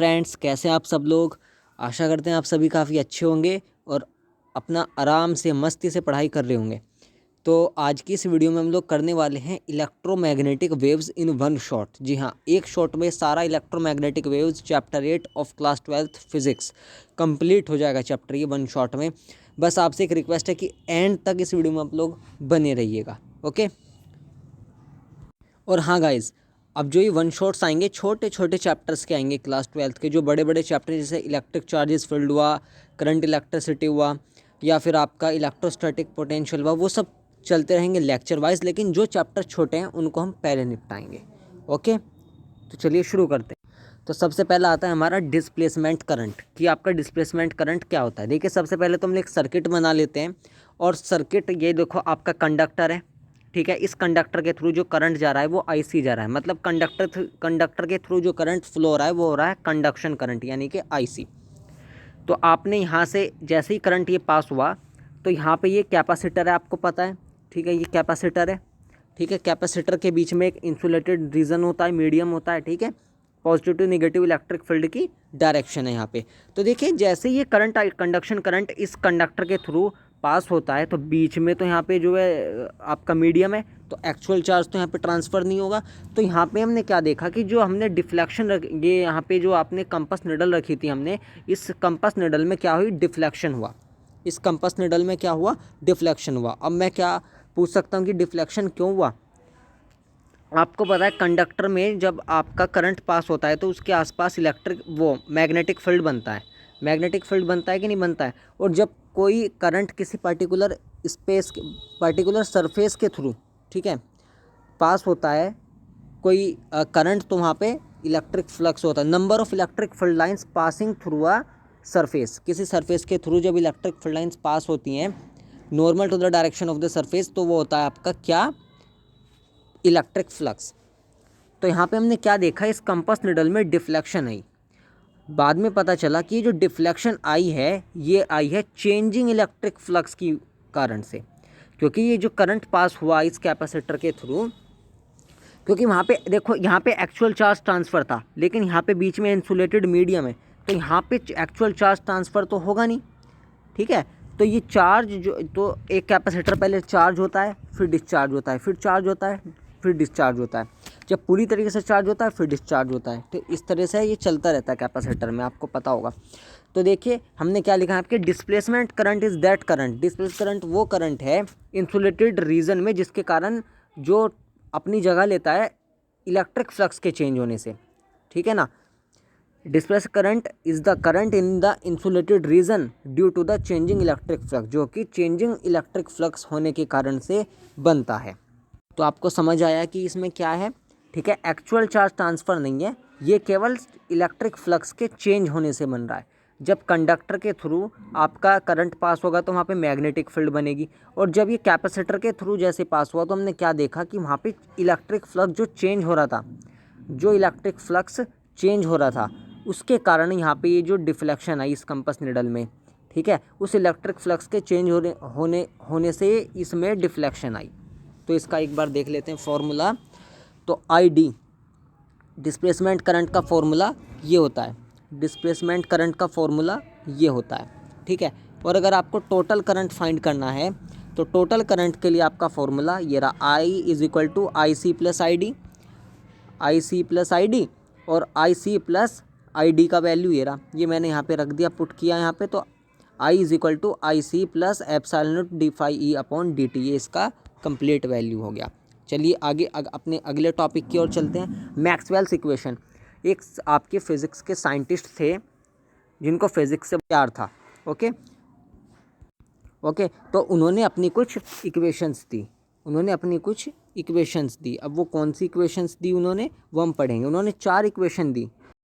Friends, कैसे हैं आप सब लोग। आशा करते हैं आप सभी काफ़ी अच्छे होंगे और अपना आराम से मस्ती से पढ़ाई कर रहे होंगे। तो आज की इस वीडियो में हम लोग करने वाले हैं electromagnetic waves in one shot. जी हाँ, एक शॉट में सारा electromagnetic waves chapter 8 of class 12th physics complete हो जाएगा चैप्टर ये वन शॉट में। बस आपसे एक रिक्वेस्ट है कि एंड तक इस वीडियो में आप लोग बने रहिएगा। ओके। और हाँ गाइज़, अब जो ये वन शॉट्स आएंगे छोटे छोटे चैप्टर्स के आएंगे क्लास 12th के। जो बड़े बड़े चैप्टर जैसे इलेक्ट्रिक चार्जेस फील्ड हुआ, करंट इलेक्ट्रिसिटी हुआ, या फिर आपका इलेक्ट्रोस्टैटिक पोटेंशियल हुआ, वो सब चलते रहेंगे लेक्चर वाइज। लेकिन जो चैप्टर छोटे हैं उनको हम पहले निपटाएंगे। ओके, तो चलिए शुरू करते हैं। तो सबसे पहला आता है हमारा डिस्प्लेसमेंट करंट, कि आपका डिस्प्लेसमेंट करंट क्या होता है। देखिए, सबसे पहले तो हम एक सर्किट बना लेते हैं। और सर्किट ये देखो, आपका कंडक्टर है, ठीक है। इस कंडक्टर के थ्रू जो करंट जा रहा है वो आईसी जा रहा है। मतलब कंडक्टर के थ्रू जो करंट फ्लो हो रहा है वो हो रहा है कंडक्शन करंट, यानी कि आईसी। तो आपने यहाँ से जैसे ही करंट ये पास हुआ तो यहाँ पे ये कैपेसिटर है, आपको पता है, ठीक है। ये कैपेसिटर है, ठीक है। कैपेसिटर के बीच में एक इंसुलेटेड रीजन होता है, मीडियम होता है, ठीक है। Positive to negative electric field की डायरेक्शन है यहाँ पे। तो देखिए, जैसे ये करंट कंडक्शन करंट इस कंडक्टर के थ्रू पास होता है तो बीच में तो यहाँ पे जो है आपका मीडियम है, तो एक्चुअल चार्ज तो यहाँ पे ट्रांसफ़र नहीं होगा। तो यहाँ पे हमने क्या देखा कि जो हमने डिफ्लेक्शन ये यहाँ पे जो आपने कंपास निडल रखी थी हमने, इस कंपास निडल में क्या हुई, डिफ्लेक्शन हुआ। इस कंपास निडल में क्या हुआ, डिफ्लेक्शन हुआ। अब मैं क्या पूछ सकता हूँ कि डिफ्लेक्शन क्यों हुआ। आपको पता है कंडक्टर में जब आपका करंट पास होता है तो उसके आसपास मैग्नेटिक फील्ड बनता है। मैग्नेटिक फील्ड बनता है कि नहीं बनता है। और जब कोई करंट किसी पर्टिकुलर पर्टिकुलर सरफेस के थ्रू, ठीक है, पास होता है कोई करंट, तो वहाँ पे इलेक्ट्रिक फ्लक्स होता है। Number of electric field lines passing through a surface, किसी सरफेस के थ्रू जब इलेक्ट्रिक फील्ड लाइंस पास होती हैं normal to the direction of the surface, तो वो होता है आपका क्या, इलेक्ट्रिक फ्लक्स। तो यहाँ पे हमने क्या देखा, इस कंपास निडल में डिफ्लेक्शन आई। बाद में पता चला कि जो डिफ्लेक्शन आई है ये आई है चेंजिंग इलेक्ट्रिक फ्लक्स की कारण से। क्योंकि ये जो करंट पास हुआ इस कैपेसिटर के थ्रू, क्योंकि वहाँ पे देखो, यहाँ पे एक्चुअल चार्ज ट्रांसफ़र था, लेकिन यहाँ पे बीच में इंसुलेटेड मीडियम है, तो यहाँ पे एक्चुअल चार्ज ट्रांसफ़र तो होगा नहीं, ठीक है। तो ये चार्ज जो, तो एक कैपेसिटर पहले चार्ज होता है, फिर डिस्चार्ज होता है, फिर चार्ज होता है, फिर डिस्चार्ज होता है। जब पूरी तरीके से चार्ज होता है फिर डिस्चार्ज होता है। तो इस तरह से ये चलता रहता है कैपेसिटर में, आपको पता होगा। तो देखिए, हमने क्या लिखा है आपके, displacement current is that current. Displace current वो करंट है इंसुलेटेड रीजन में जिसके कारण जो अपनी जगह लेता है इलेक्ट्रिक फ्लक्स के चेंज होने से, ठीक है ना। Displace current is the current in the insulated region due to the changing electric flux, जो कि चेंजिंग इलेक्ट्रिक फ्लक्स होने के कारण से बनता है। तो आपको समझ आया कि इसमें क्या है, ठीक है। एक्चुअल चार्ज ट्रांसफ़र नहीं है, ये केवल इलेक्ट्रिक फ्लक्स के चेंज होने से बन रहा है। जब कंडक्टर के थ्रू आपका करंट पास होगा तो वहाँ पे मैग्नेटिक फील्ड बनेगी, और जब ये कैपेसिटर के थ्रू जैसे पास हुआ तो हमने क्या देखा कि वहाँ पे इलेक्ट्रिक फ्लक्स जो चेंज हो रहा था, जो इलेक्ट्रिक फ्लक्स चेंज हो रहा था उसके कारण यहाँ पे ये जो डिफ्लेक्शन आई इस कंपास निडल में, ठीक है, उस इलेक्ट्रिक फ्लक्स के चेंज होने से इसमें डिफ्लेक्शन आई। तो इसका एक बार देख लेते हैं फॉर्मूला। तो ID डिस्प्लेसमेंट करंट का फॉर्मूला ये होता है, डिस्प्लेसमेंट करंट का फॉर्मूला ये होता है, ठीक है। और अगर आपको टोटल करंट फाइंड करना है तो टोटल करंट के लिए आपका फॉर्मूला ये रहा, I is equal to IC plus ID, IC plus ID, और IC प्लस ID का वैल्यू ये रहा, ये मैंने यहाँ पे रख दिया, पुट किया यहाँ पे। तो I is equal to IC plus epsilon naught d phi E upon dt, ये इसका कंप्लीट वैल्यू हो गया। चलिए आगे अपने अगले टॉपिक की ओर चलते हैं। Maxwell's equation. एक आपके फिज़िक्स के साइंटिस्ट थे जिनको फिज़िक्स से प्यार था, ओके ओके। तो उन्होंने अपनी कुछ इक्वेशंस दी, अब वो कौन सी इक्वेशंस दी उन्होंने, वो हम पढ़ेंगे। उन्होंने 4 इक्वेशन दी,